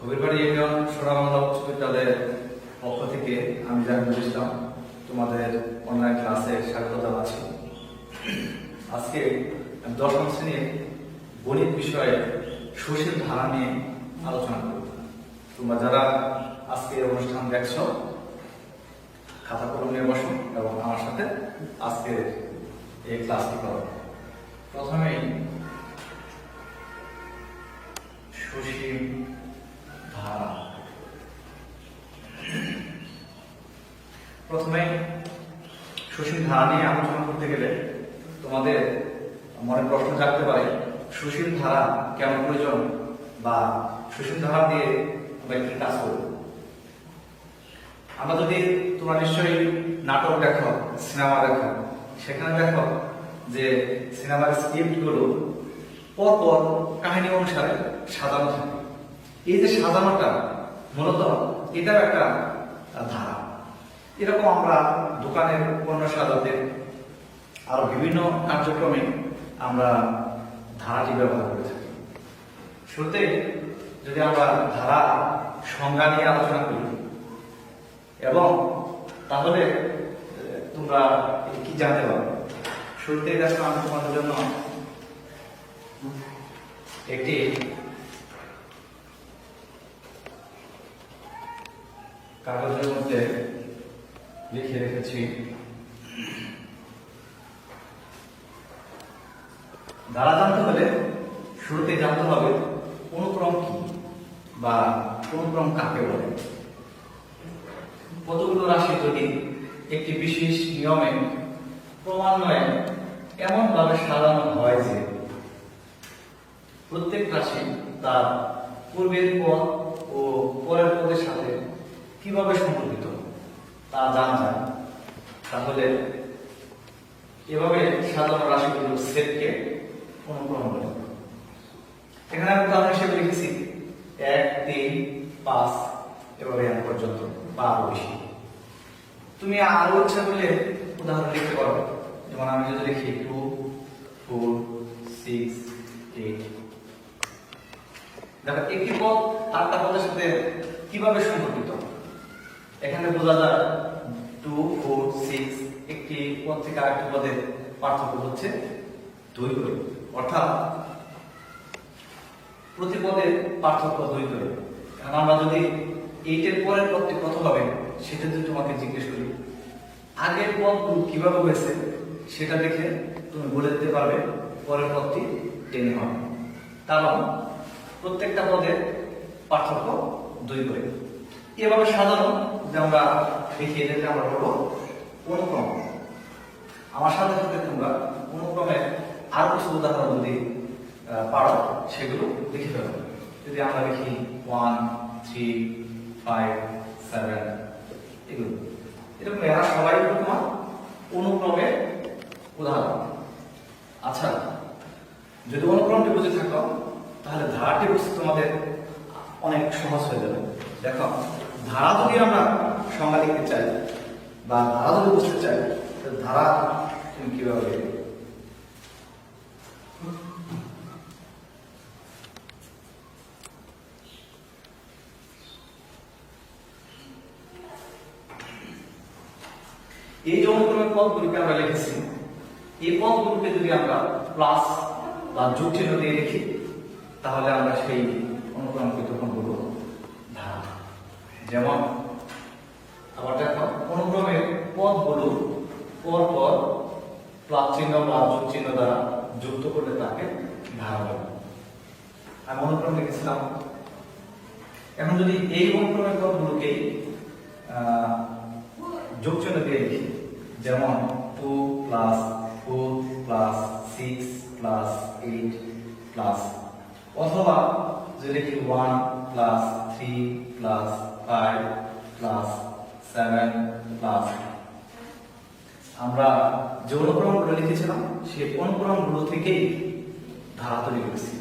Habirbari union Sonabangla উচ্চ বিদ্যালয়ের পক্ষ থেকে আমি জাহিদুল ইসলাম তোমাদের অনলাইন ক্লাসে স্বাগত জানাচ্ছি। আজকে দশম শ্রেণীর গণিত বিষয়ে সুশীল ধারা নিয়ে আলোচনা করব। তোমরা যারা আজকে অনুষ্ঠান দেখছো খাতা কলম নিয়ে বসো এবং আমার সাথে আজকে এই ক্লাসটি করো। প্রথমেই সুশীল ধারা। প্রথমে সুশীল ধারা নিয়ে আলোচনা করতে গেলে তোমাদের মনে প্রশ্ন জাগতে পারে সুশীল ধারা কেন প্রয়োজন বা সুশীল ধারা দিয়ে আমরা কি কাজ করব। আমরা যদি তোমরা নিশ্চয়ই নাটক দেখো, সিনেমা দেখো, সেখানে দেখো যে সিনেমার স্ক্রিপ্ট গুলো পরপর কাহিনী অনুসারে সাজানো থাকে। এই যে সাজানোটা মূলত এটাও একটা ধারা। এরকম আমরা দোকানের পণ্য সাজাতে আরো বিভিন্ন কার্যক্রমে আমরা ধারাটি ব্যবহার করে থাকি। শুরুতে যদি আমরা ধারা সংজ্ঞা নিয়ে আলোচনা করি এবং তাহলে তোমরা কি জানতে পারবে। শুরুতে দেখো আমি তোমাদের জন্য একটি কাগজের মধ্যে লিখে রেখেছি। ধারা জানতে হলে শুরুতে জানতে হবে অনুক্রম কি বা অনুক্রম কাকে বলে। কতগুলো রাশি যদি একটি বিশেষ নিয়মে ক্রমান্বয়ে এমন ভাবে সাজানো হয় যে প্রত্যেক রাশি তার পূর্বের পদ ও পরের পদের সাথে কিভাবে সম্পর্কিত তা জানা যায়, তাহলে এভাবে সাজানো রাশিগুলোর সেটকে অনুক্রম বলে। এখানে আমি উদাহরণ হিসেবে লিখেছি 1, 3, 5 এভাবে n পর্যন্ত বা আরো বেশি। তুমি আরো ইচ্ছা করলে উদাহরণ লিখতে পারো। যেমন আমি যদি লিখি 2, 4, 6, 8। দেখো একটি পদ আরেকটা পদের সাথে কিভাবে সম্পর্কিত এখানে বোঝা যায়। 2, 4, 6 একটি পদ থেকে আরেকটি পদের পার্থক্য হচ্ছে 2 করে, অর্থাৎ প্রতি পদের পার্থক্য 2 করে। কারণ আমরা যদি 8 এর পরের পদটি কত হবে সেটা যদি তোমাকে জিজ্ঞেস করি, আগের পদ কিভাবে হয়েছে সেটা দেখে তুমি বলে দিতে পারবে পরের পদটি 10 হবে। কারণ প্রত্যেকটা পদের পার্থক্য 2 করে। এভাবে সাজানো যে আমরা দেখিয়ে দিতে আমরা বলবো অনুক্রম। আমার সাথে সাথে তোমরা অনুক্রমের আরো কিছু উদাহরণ যদি পারো সেগুলো লিখে ফেলবে। যদি আমরা লিখি 1, 3, 5, 7 এগুলো এরকম এরা সবাই তোমার অনুক্রমের উদাহরণ। আচ্ছা, যদি অনুক্রমটি বুঝে থাকো তাহলে ধারাটি বুঝতে তোমাদের অনেক সহজ হয়ে যাবে। দেখো ধারা যদি আমরা সংজ্ঞা লিখতে চাই বা ধারা যদি বুঝতে চাই তাহলে ধারা তুমি কিভাবে লিখবে। এই যে অনুক্রমের পদগুলিকে আমরা লিখেছি, এই পদগুলোকে যদি আমরা প্লাস বা যোগ চিহ্ন দিয়ে লিখি তাহলে আমরা সেই অনুক্রমকে তখন বলবো ধারা। যেমন আবার দেখো অনুক্রমের পদগুলো পরপর প্লাস চিহ্ন বা যোগ চিহ্ন দ্বারা যুক্ত করলে তাকে ধারা বলে। আমি অনুক্রম লিখেছিলাম। এখন যদি এই অনুক্রমের পদগুলোকে যোগ চিহ্ন দিয়ে লিখি, যেমন 2 + 4 + 6 + 8 প্লাস, অথবা যদি লিখি 1 + 3 + 5 + 7 প্লাস, আমরা যে অনুক্রমগুলো লিখেছিলাম সেই অনুক্রমগুলো থেকেই ধারা তৈরি করেছি।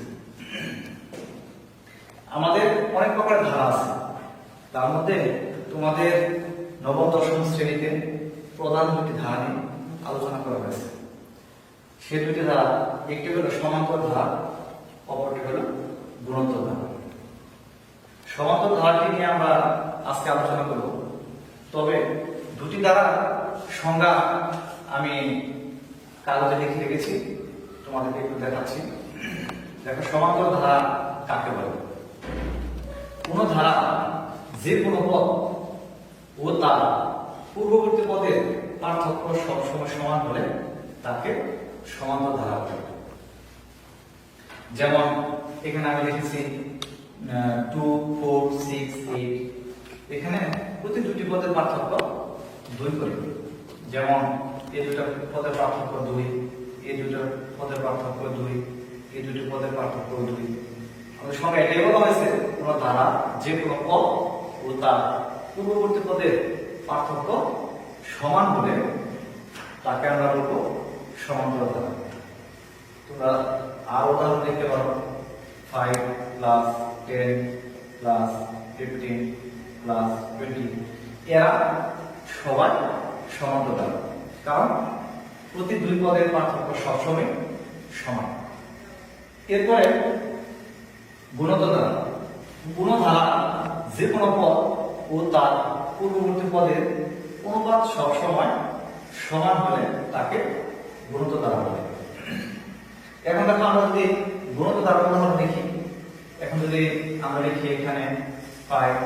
আমাদের অনেক প্রকারের ধারা আছে, তার মধ্যে তোমাদের নবম দশম শ্রেণীতে প্রধান দুটি ধারা নিয়ে আলোচনা করা হয়েছে। সে দুটি ধারা, একটি হলো সমান্তর ধারা, অপরটি হলো গুণোত্তর ধারা। সমান্তর ধারাটি নিয়ে আমরা আজকে আলোচনা করব। তবে দুটি ধারা সংজ্ঞা আমি কাগজে লিখে রেখেছি, তোমাদেরকে একটু দেখাচ্ছি। দেখো, সমান্তর ধারা কাকে বলে? কোন ধারা যে কোনো পদ ও তার পূর্ববর্তী পদের পার্থক্য সবসময় সমান হলে তাকে সমান্তর ধারা বলে। যেমন এখানে আমি লিখেছি 2, 4, 6, 8, এখানে প্রতি দুটি পদের পার্থক্য 2 করে। যেমন এই দুটো পদের পার্থক্য 2, এই দুটো পদের পার্থক্য 2, এই দুটি পদের পার্থক্য 2। আমাদের সঙ্গে এটাই বলা হয়েছে, কোন ধারা যে কোনো পদ ও তার পূর্ববর্তী পদের পার্থক্য সমান হলে তাকে আমরা বলবো সমান্তর ধারা। তোমরা আর উদাহরণ দেখতে পারো, 5 + 10 + 15 + 20, এরা সবাই সমান্তর ধারা, কারণ প্রতি দুই পদের পার্থক্য সবসময় সমান। এরপরে গুণোত্তর ধারা। গুণধারা যে কোনো পদ ও তার পূর্ববর্তী পদের অনুপাত সবসময় সমান হলে তাকে গুণোত্তর ধারা বলে। এখন দেখো, আমরা যদি গুণোত্তর ধারা উদাহরণ দেখি, এখন যদি আমরা লিখি এখানে 5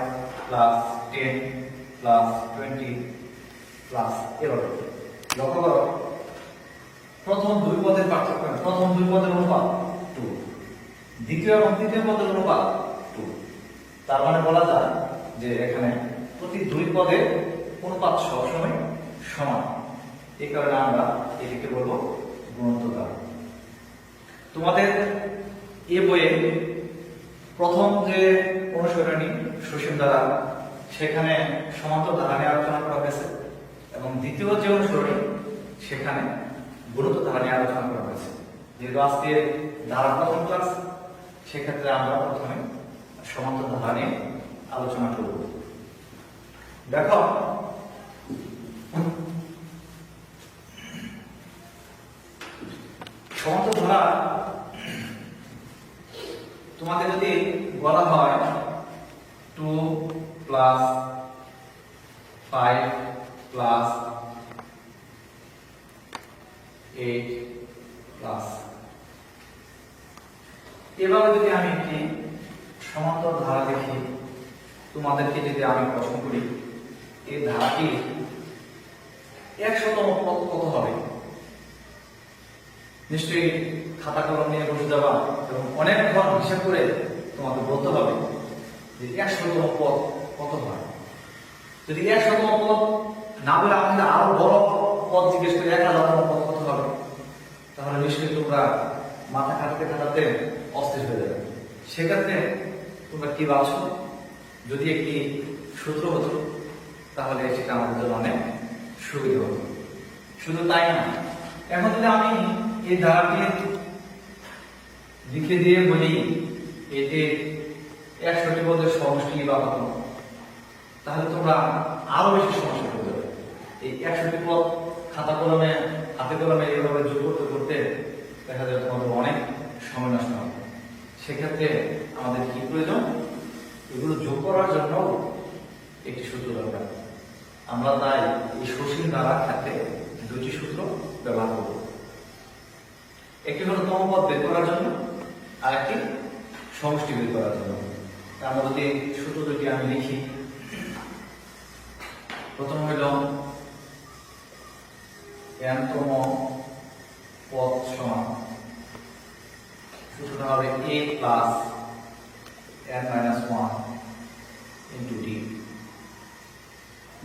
+ 10 + 20 + 11, লক্ষ্য করো প্রথম দুই পদের পার্থক্য, প্রথম দুই পদের অনুপাত 2, দ্বিতীয় এবং তৃতীয় পদের অনুপাত 2। তার মানে বলা যায় যে এখানে প্রতি দুই পদের অনুপাত সবসময় সমান। এই কারণে আমরা এটিকে বলবো গুণোত্তর ধারা। তোমাদের এই বইয়ে প্রথম যে অনুসরণী সসীম ধারা, সেখানে সমান্তর ধারা নিয়ে আলোচনা করা হয়েছে, এবং দ্বিতীয় যে অনুসরণী সেখানে গুণোত্তর ধারা নিয়ে আলোচনা করা হয়েছে। যেহেতু আজকে ধারা প্রথম ক্লাস, সেক্ষেত্রে আমরা প্রথমে সমান্তর ধারা নিয়ে আলোচনা করব। দেখো, সমান্তর ধারা তোমাকে যদি বলা হয় 2 + 5 + 8 + এভাবে যদি আমি একটি সমান্তর ধারা দেখি, তোমাদেরকে যদি আমি প্রশ্ন করি এই ধারাটি 100তম পদ কত হবে, নিশ্চয়ই খাতা কলম নিয়ে বসে যাবা এবং অনেকক্ষণ হিসাব করে তোমাকে বলতে হবে যে 100তম পদ কত হয়। যদি 100তম পদ না বলে আমাদের আরো বড় পদ জিজ্ঞেস করে 1000তম পদ কত হবে, তাহলে নিশ্চয়ই তোমরা মাথা খাটাতে খাটাতে অস্থির হয়ে যাবে। সেক্ষেত্রে তোমরা কি ভাবছো, যদি একটি সূত্র হতো তাহলে সেটা আমাদের জন্য অনেক সুবিধা হতো। শুধু তাই না, এখন যদি আমি এই ধারাটি লিখে দিয়ে বলি এতে 100টি পদের সমষ্টি বা কত, তাহলে তোমরা আরো বেশি সমস্যা হয়ে যাবে। এই 100টি পদ খাতা কলমে হাতে কলমে এইভাবে যোগ করতে করতে দেখা যাবে তোমাদের অনেক সময় নষ্ট হবে। সেক্ষেত্রে আমাদের কি প্রয়োজন, এগুলো যোগ করার জন্য একটি সূত্র দরকার। আমরা তাই এই সসীম ধারার ক্ষেত্রে দুটি সূত্র ব্যবহার করব। একটি হলো তম পদ বের করার জন্য, আর একটি সমষ্টি বের করার জন্য। তার মধ্যে সূত্র দুটি আমি লিখি। প্রথম হইল n-তম পদ সমান, সূত্রটা হবে a + n-1 × d,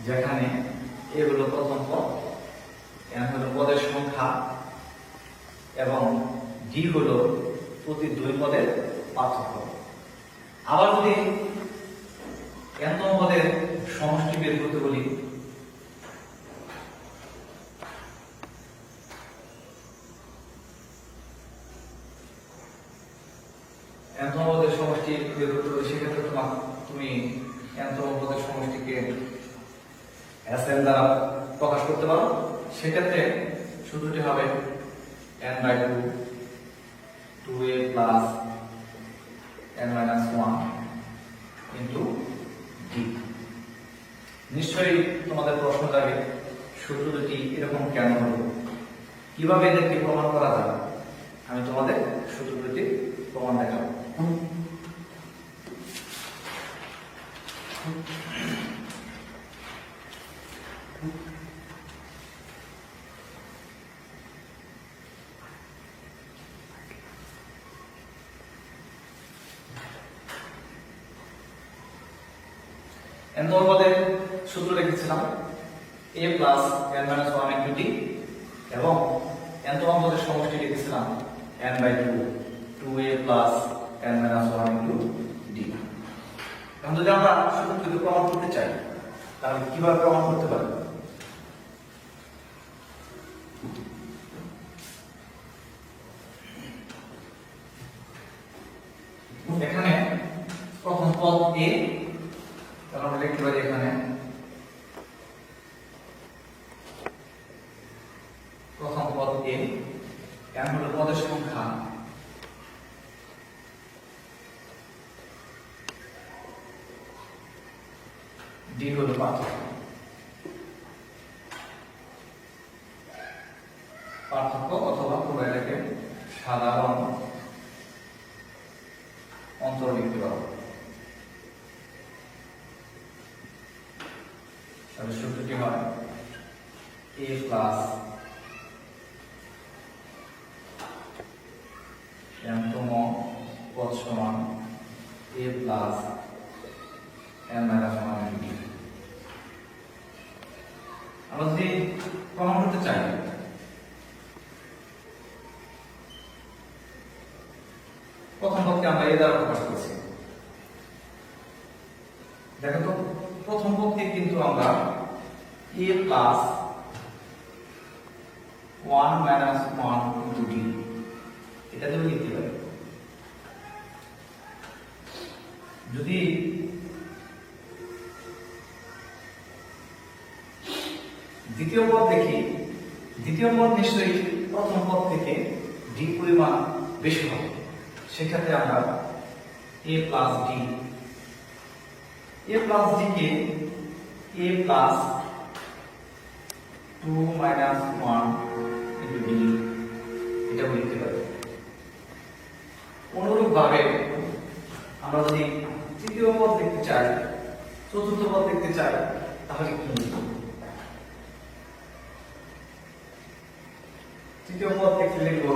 যেখানে a হলো প্রথম পদ, n হলো পদের সংখ্যা এবং d হলো প্রতি দুই পদের পার্থক্য। আবার যদি n-তম পদের সমষ্টি বের করতে বলি, n-তম পদের সমষ্টি বের করতে বলি, সেক্ষেত্রে তুমি n-তম পদের সমষ্টিকে Sn দ্বারা প্রকাশ করতে পারো। সেক্ষেত্রে সূত্রটি হবে n/2 2a + n-1 into D. নিশ্চয়ই তোমাদের প্রশ্ন জাগে সূত্র দুটি এরকম কেন হলো, কিভাবে এদেরকে প্রমাণ করা যাবে। আমি তোমাদের সূত্র দুটি প্রমাণ দেখাবো। n নম্বর পদের সূত্র লিখেছিলাম a plus n minus 1 into d এবং n তম পদের সমষ্টি লিখেছিলাম n by 2 2a plus n minus 1 into d। এখন যদি আমরা সূত্রটি প্রমাণ করতে চাই তাহলে কিভাবে প্রমাণ করতে পারি? এখানে প্রথম পদ a, তাহলে আমরা লিখতে পারি এখানে প্রথম পদ a, n হলো পদের সংখ্যা, d হলো পার্থক্য। পার্থক্য অথবা তোমরা এটাকে সাধারণ অন্তর লিখতে পারো। তাহলে সূত্রটি হয় a প্লাস n তম পদ সমান a plus n minus 1 into d। আমরা যদি প্রমাণ করতে চাই প্রথম পদকে আমরা a দ্বারা প্রকাশ করছি। দেখো তো প্রথম পদকে কিন্তু আমরা a plus 1 minus 1 into d এটা দিয়ে লিখতে পারি। যদি দ্বিতীয় পদ দেখি, দ্বিতীয় পদ নিশ্চয়ই প্রথম পদ থেকে d পরিমাণ বেশি হবে, সেক্ষেত্রে আমরা a plus d, a plus d K a plus 2 minus 1 into d এটা লিখতে পারি। অনুরূপভাবে আমরা যদি তৃতীয় পদ দেখতে চাই, চতুর্থ পদ দেখতে চাই, তাহলে কি লিখব? তৃতীয় পদ দেখতে লিখব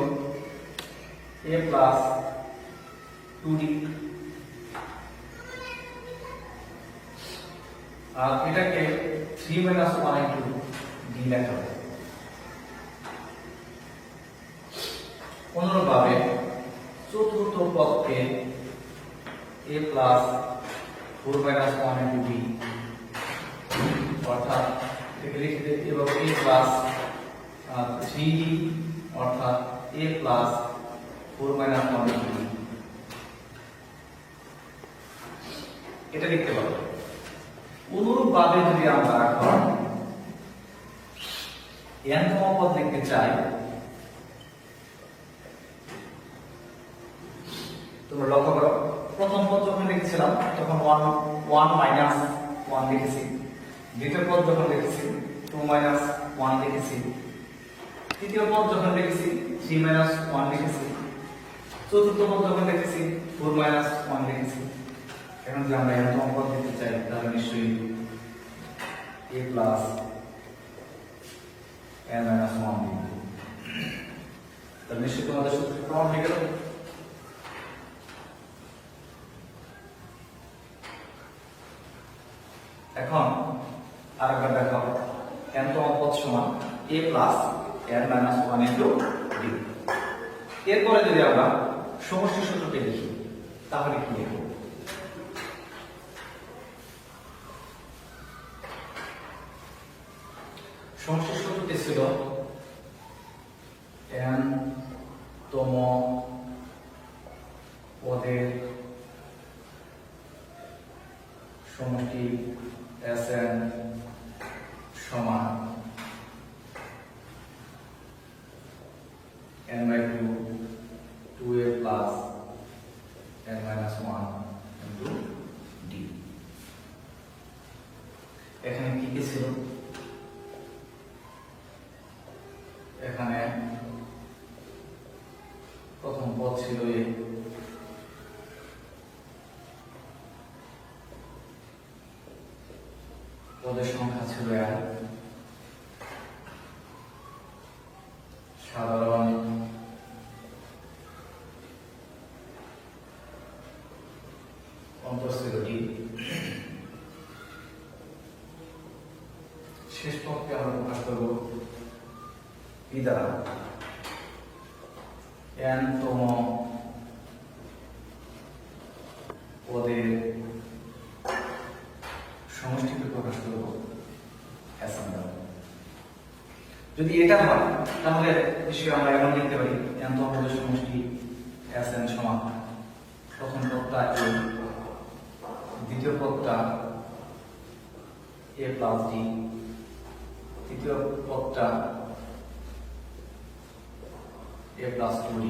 a প্লাস 2d, আর এটাকে 3 মাইনাস 1 ইনটু d লেখা হবে। অনুরূপভাবে চতুর্থ পদকে a plus 4 minus 1 into d, অর্থাৎ এটাকে লিখতে এবং a প্লাস 3d অর্থাৎ a plus 4 minus 1 into d এটা লিখতে পারবো। অনুরূপভাবে যদি আমরা এখন n তম পদ লিখতে চাই, তোমরা লক্ষ্য করো প্রথম পদ যখন লিখেছিলাম তখন 1 মাইনাস 1 লিখেছি, দ্বিতীয় পদ যখন লিখেছি 2 মাইনাস 1 লিখেছি, তৃতীয় পদ যখন লিখেছি 3 মাইনাস 1 লিখেছি, চতুর্থ পদ যখন লিখেছি 4 মাইনাস 1 লিখেছি। এখন যদি আমরা n তম পদ লিখতে চাই তাহলে নিশ্চয়ই a প্লাস n মাইনাস 1 লিখব। তাহলে নিশ্চয়ই তোমাদের সূত্র প্রমাণ হয়ে গেল। এখন আরেকবার দেখো n তম পদ সমান a plus n minus 1 into d। এরপরে যদি আমরা সমষ্টি সূত্রটি লিখি তাহলে কি লিখব? সমষ্টি সূত্রটি ছিল n তম পদের সমষ্টি Sn সমান n by 2 2a plus n minus 1 into d। কি ছিল? এখানে প্রথম পদ ছিল এ, পদের সংখ্যা ছিল n, সাধারণ অন্তর ছিল d, শেষ পদকে আমরা প্রকাশ করব p দ্বারা, n তম পদের সমষ্টিকে প্রকাশ করব Sn দ্বারা। যদি এটা হয় তাহলে নিশ্চয়ই আমরা এমন লিখতে পারি n তম পদের সমষ্টি Sn সমান প্রথম পদটা a, দ্বিতীয় পদটা a প্লাস d, তৃতীয় পদটা a প্লাস 2d।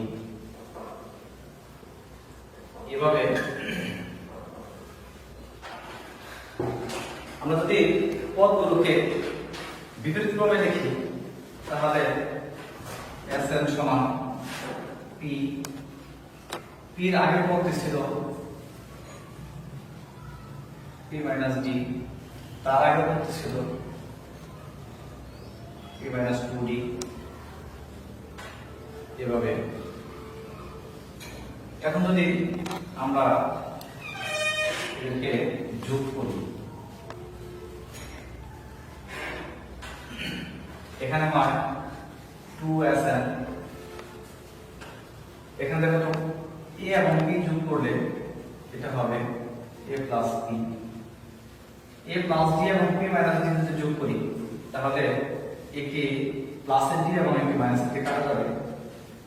এভাবে আমরা যদি পদগুলোকে বিপরীত ক্রমে লিখি তাহলে Sn সমান p, p এর আগের পদটি ছিল p মাইনাস d, তার আগের পদটি ছিল p মাইনাস 2d। এভাবে এখন যদি আমরা এদেরকে যোগ করি, এখানে হয় 2Sn, এখানে দেখো তো a এবং b যোগ করলে এটা হবে a plus b, a plus d এবং p মাইনাস d যদি যোগ করি তাহলে a কে প্লাসের d এবং a কে মাইনাসের d কাটা যাবে,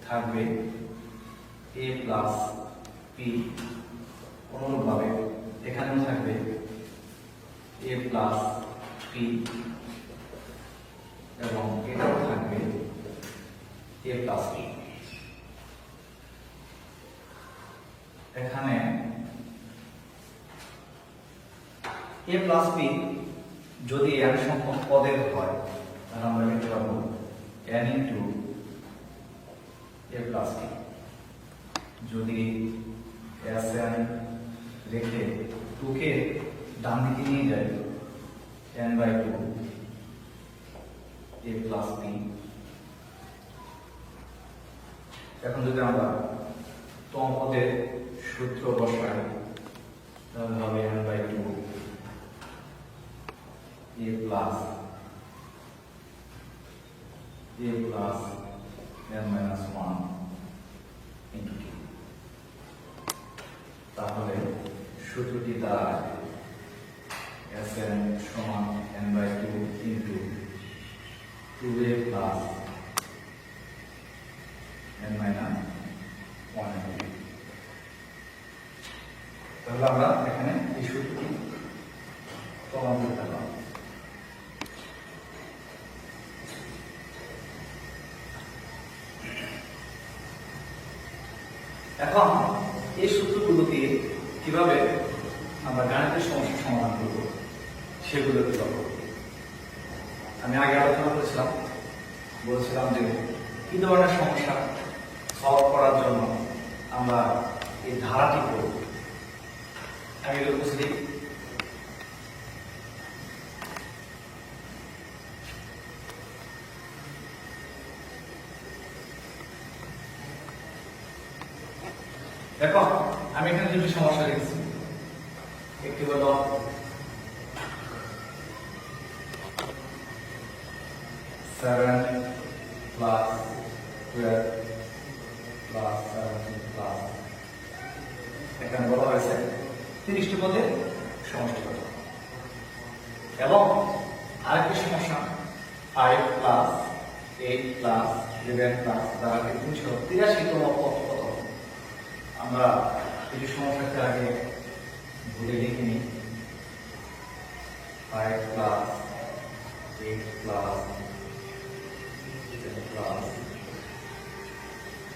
থাকবে a প্লাস p। অনুরূপভাবে এখানেও থাকবে a প্লাস p এবং এটাও থাকবে a প্লাস p। এখানে a প্লাস p যদি n সংখ্যক পদের হয় তাহলে আমরা লিখতে পারবো n into a plus p। যদি Sn রেখে 2 কে ডান দিকে নিয়ে যায় n/2 a প্লাস p। এখন যদি আমরা তম পদের সূত্র বসাই তাহলে হবে n/2 a plus n-1 into t। তাহলে সূত্রটি দাঁড়ায় Sn সমান n/2 into 2a plus n-1। তাহলে আমরা এখানে এই সূত্রটি প্রমাণ করতে পারলাম। এখন এই সূত্রগুলো দিয়ে কিভাবে আমরা গাণিতিক সমস্যার সমাধান করব সেগুলোকে লক্ষ্য করি। আমি আগে আলোচনা বলেছিলাম যে কি ধরনের সমস্যা সলভ করার জন্য আমরা এই ধারাটি করব। আমি এগুলো বুঝলি দেখো, আমি এখানে দুটি সমস্যা লিখেছি। একটি হলো সেভেন প্লাস 12 প্লাস 17 প্লাস, এখানে বলা হয়েছে 30টি পদের সমষ্টি কত। এবং আরেকটি সমস্যা 5 প্লাস 8 প্লাস 11 প্লাস দ্বারা 383তম পদ কত। আমরা কিছু সমস্যাকে আগে ভুলে লিখে নিই। 5 প্লাস 8 প্লাস 7 প্লাস,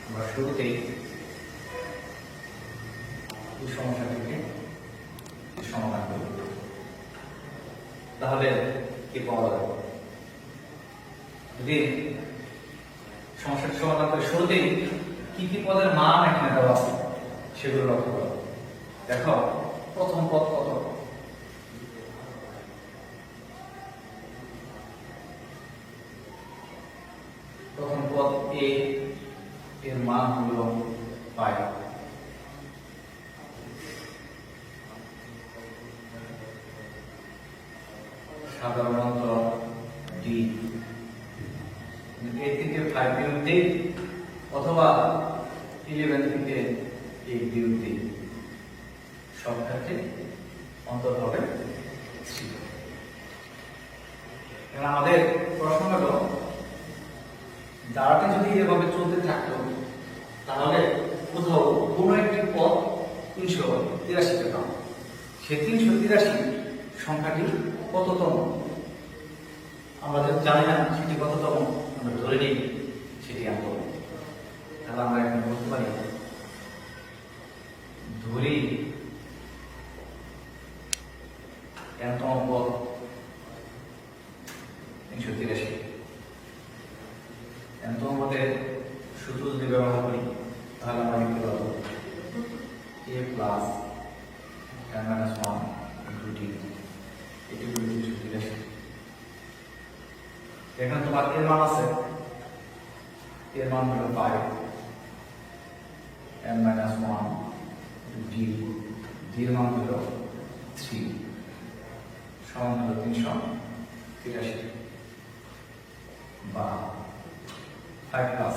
আমরা শুরুতেই এই সমস্যাটিকে সমাধান করব। তাহলে কি পাওয়া যাবে। যদি সমস্যাটি সমাধান করে শুরুতেই কি কি পদের মান এখানে দেওয়া আছে সেগুলো লক্ষ্য করো। দেখো প্রথম পদ কত, প্রথম পদ এ, এর মান হলো 5। সাধারণত ডি, এ থেকে 5 বিয়োগ দিই অথবা 11 থেকে 8 বিয়োগ দিই, সব ক্ষেত্রে অন্তর হবে 3। এখন আমাদের প্রশ্ন হলো ধারাটি যদি এভাবে চলতে থাকতো তাহলে কোথাও কোনো একটি পদ 383 পেতাম। সে 383 সংখ্যাটি কততম আমরা যদি জানি না সেটি কততম, আমরা ধরে নিই সেটি আঁকব। তাহলে আমরা এখন বলতে পারি ধরি এনতম পদ 383। এনতম পদের সূত্র যদি ব্যবহার করি তাহলে আমরা লিখতে পারবো a plus n minus 1 into d, এটি হলো 383। এখানে তোমার এর মান আছে, এর মান হলো 5, n মাইনাস 1 d, d এর মান হলো 3, সমান হলো 383 বা 5 প্লাস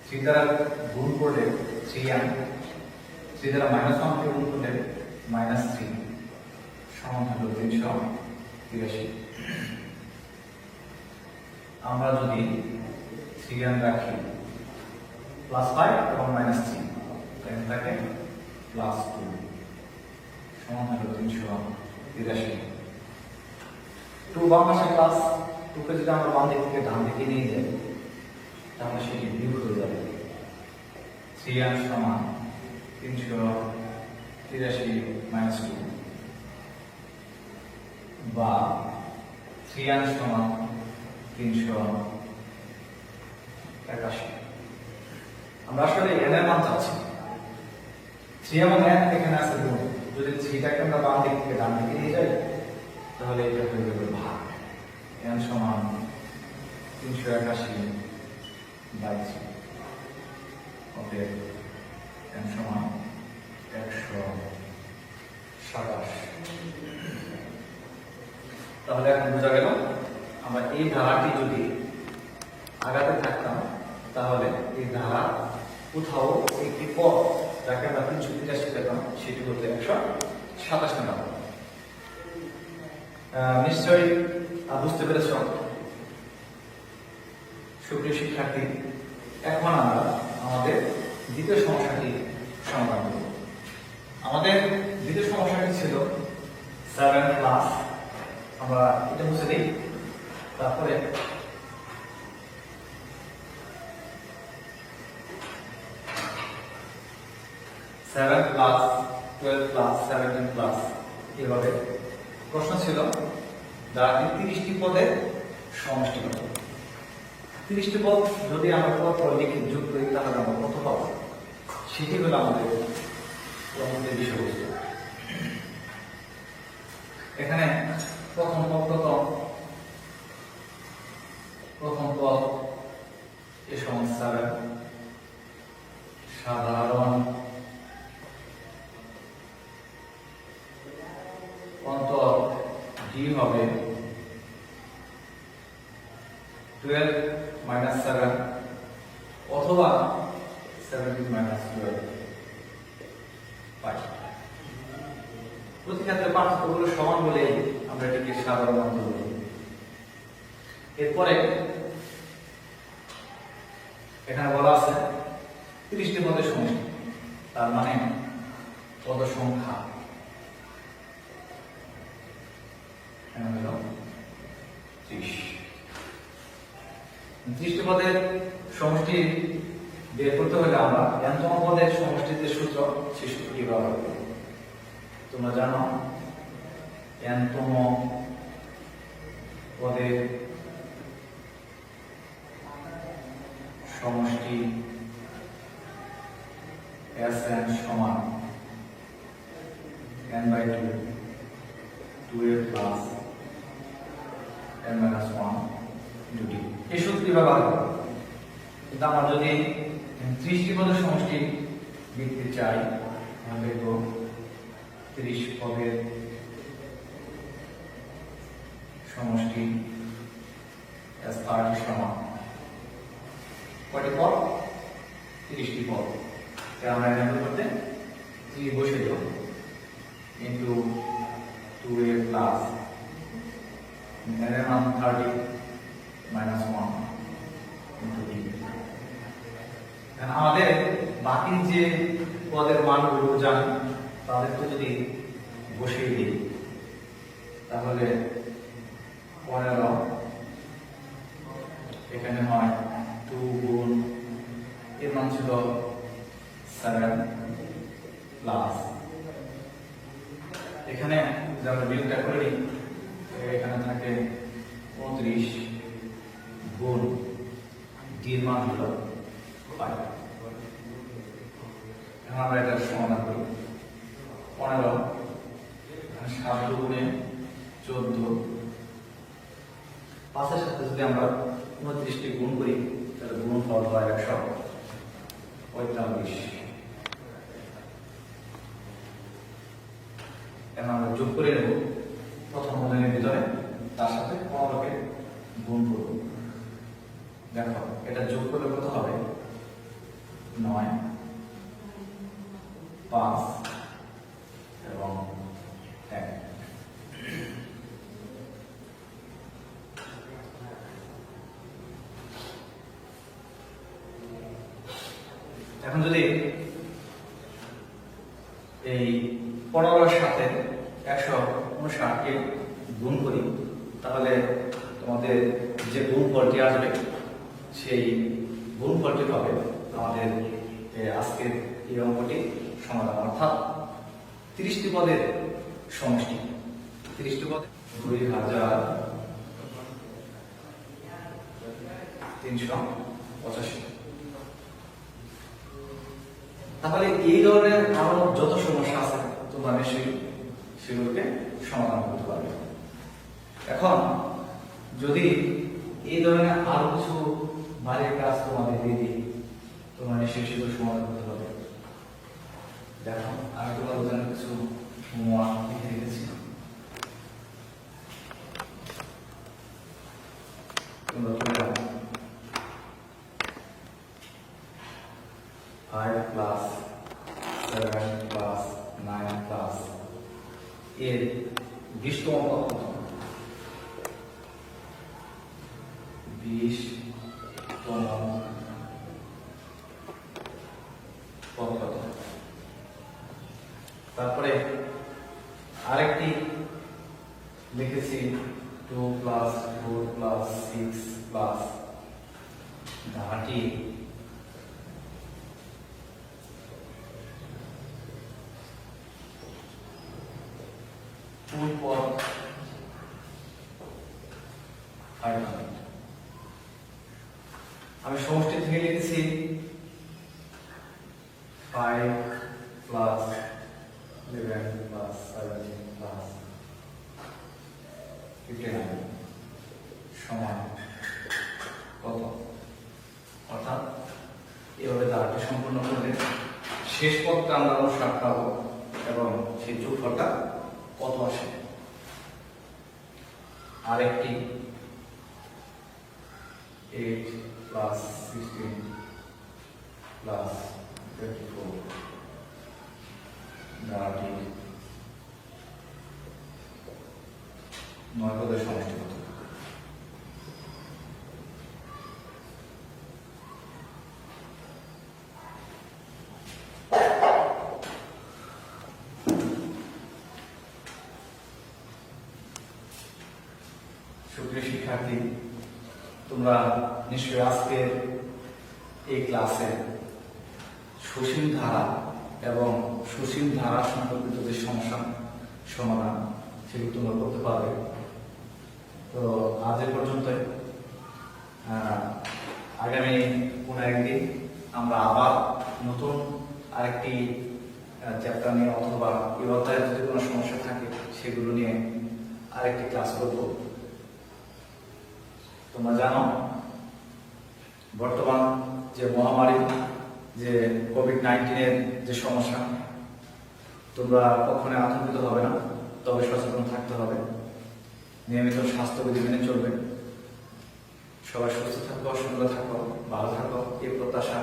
3 দ্বারা গুণ করলে 3n, 3 দ্বারা মাইনাস 1 কে গুণ করলে মাইনাস 3, সমান হলো 383। আমরা যদি 3n রাখি প্লাস 5 এবং মাইনাস 3, তাহলে থাকে প্লাস 2, সমান হলো 383। 2 বাম পাশে প্লাস 2 কে যদি আমরা বাম দিক থেকে ডান দিকে নিয়ে যাই তাহলে সেটি বিয়োগ হয়ে যাবে। 3n সমান 383 মাইনাস 2 বা 3n সমান 381। আমরা আসলে n এর মান চাচ্ছি। 3 এবং n এখানে আছে গুণ, যদি 3 টাকে আমরা বাম দিক থেকে ডান দিকে নিয়ে যাই তাহলে এটা হয়ে যাবে ভাগ। n সমান 381 বাই 3, অতএব n সমান 127। তাহলে এখন বোঝা গেল আমরা এই ধারাটি যদি আগাতে থাকতাম তাহলে এই ধারা কোথাও একটি পদ যাকে আমরা 383 পেতাম সেটি হতে 127 নাম্বার। নিশ্চয়ই বুঝতে পেরেছ সুপ্রিয় শিক্ষার্থী। এখন আমরা আমাদের দ্বিতীয় সমস্যাটি সমাধান করব। আমাদের দ্বিতীয় সমস্যাটি ছিল 7 প্লাস, আমরা এটা মুছে দিই, তারপরে 7 প্লাস 12 প্লাস 17 প্লাস এভাবে প্রশ্ন ছিল ধারাটি 30টি পদের সমষ্টি কত। 30টি পদ যদি আমরা পর লিখে যোগ করি তাহলে আমরা কত পাবো, সেটি হলো আমাদের বিষয়বস্তু। এখানে প্রথম পদ এ সমান 7, সাধারণ অন্তর ডি হবে 12 মাইনাস 7 অথবা 17 মাইনাস 12 5। প্রতি ক্ষেত্রে পার্থক্যগুলো সমান বলে আমরা এটিকে সাধারণ অন্তর বলি। এরপরে এখানে বলা আছে 30টি পদের সমষ্টি, তার মানে পদ সংখ্যা 30টি পদের সমষ্টি বের করতে হলে আমরা n-তম পদের সমষ্টির যে সূত্র সেই সূত্রটি ব্যবহার করব। তোমরা জানো n-তম পদের সমষ্টি Sn সমান n/2 2a plus n minus 1 into d। এই সূত্রটি ব্যবহার করব। কিন্তু আমরা যদি 30টি পদের সমষ্টি লিখতে চাই তাহলে লিখব 30 পদের সমষ্টি S30 সমান কয়টি পদ? 30টি পদ। আমরা এর করতে 3 বসে দেব into 2a plus n 30 minus 1 into d। আমাদের বাকি যে পদের মানগুলো জানি তাদেরকে যদি বসিয়ে দিই তাহলে 15 এখানে হয় 2 গুণ এর মান ছিল 7 প্লাস এখানে যদি আমরা বিয়োগটা করে নিই এখানে থাকে 29 গুণ ডি এর মান হলো 5। এখন আমরা এটার সমাধান করি 15 7 গুণে 14 5 এর সাথে যদি আমরা 29টি গুণ করি তাহলে গুণফল হয় 145। এখন আমরা যোগ করে নেব প্রথম উদাহরণের ভিতরে তার সাথে 15কে গুণ করব। দেখো এটা যোগ করলে কত হবে? 9 5 এবং 1। এখন যদি এই 15 এর সাথে 159কে গুণ করি তাহলে তোমাদের যে গুণফলটি আসবে সেই গুণফলটি হবে আমাদের আজকের এই অঙ্কটি সমাধান, অর্থাৎ 30টি পদের সমষ্টি। 30টি পদে 2385। তাহলে এই ধরনের আরো যত সমস্যা আছে তোমরা নিশ্চয়ই সেগুলোকে সমাধান করতে পারবে। এখন যদি এই ধরনের আরো কিছু বাড়ির কাজ তোমাদের দিয়ে দিই তোমরা নিশ্চয়ই সেগুলো সমাধান করতে পারবে। দেখো আমি তোমার উদাহরণ কিছু হোমওয়ার্ক লিখে রেখেছি, তোমরা করে দাও। 5 plus 7 plus 9 plus এর 20তম পদ কত? 20তম পদ কত? তারপরে আরেকটি লিখেছি 2 plus 4 plus 6 plus 30 full পদ 500। আমি সমষ্টি থেকে লিখেছি 5 plus 11 plus 17 plus 59 সমান কত? অর্থাৎ এভাবে ধারাটি সম্পূর্ণ করলে শেষ পদটা আমরা অনুসার পাবো এবং সেই যোগফলটা কত আসে। আরেকটি 8 plus 16 plus 24 ধারাটি 9 পদের সমষ্টি কত? সুপ্রিয় শিক্ষার্থী, তোমরা নিশ্চয়ই আজকের এই ক্লাসে সসীম ধারা এবং সসীম ধারা সম্পর্কিত যে সমস্যা সমাধান সেগুলো তোমরা করতে পারবে তো আজ এ পর্যন্তই। আগামী কোনো একদিন আমরা আবার নতুন আরেকটি চ্যাপ্টার নিয়ে অথবা এই অধ্যায়ে যদি কোনো সমস্যা থাকে সেগুলো নিয়ে আরেকটি ক্লাস করব। তোমরা জানো বর্তমান যে মহামারী, যে কোভিড-19 যে সমস্যা, তোমরা কখনোই আতঙ্কিত হবে না, তবে সচেতন থাকতে হবে, নিয়মিত স্বাস্থ্যবিধি মেনে চলবে। সবাই সুস্থ থাকো, সুন্দর থাকো, ভালো থাকো, এই প্রত্যাশা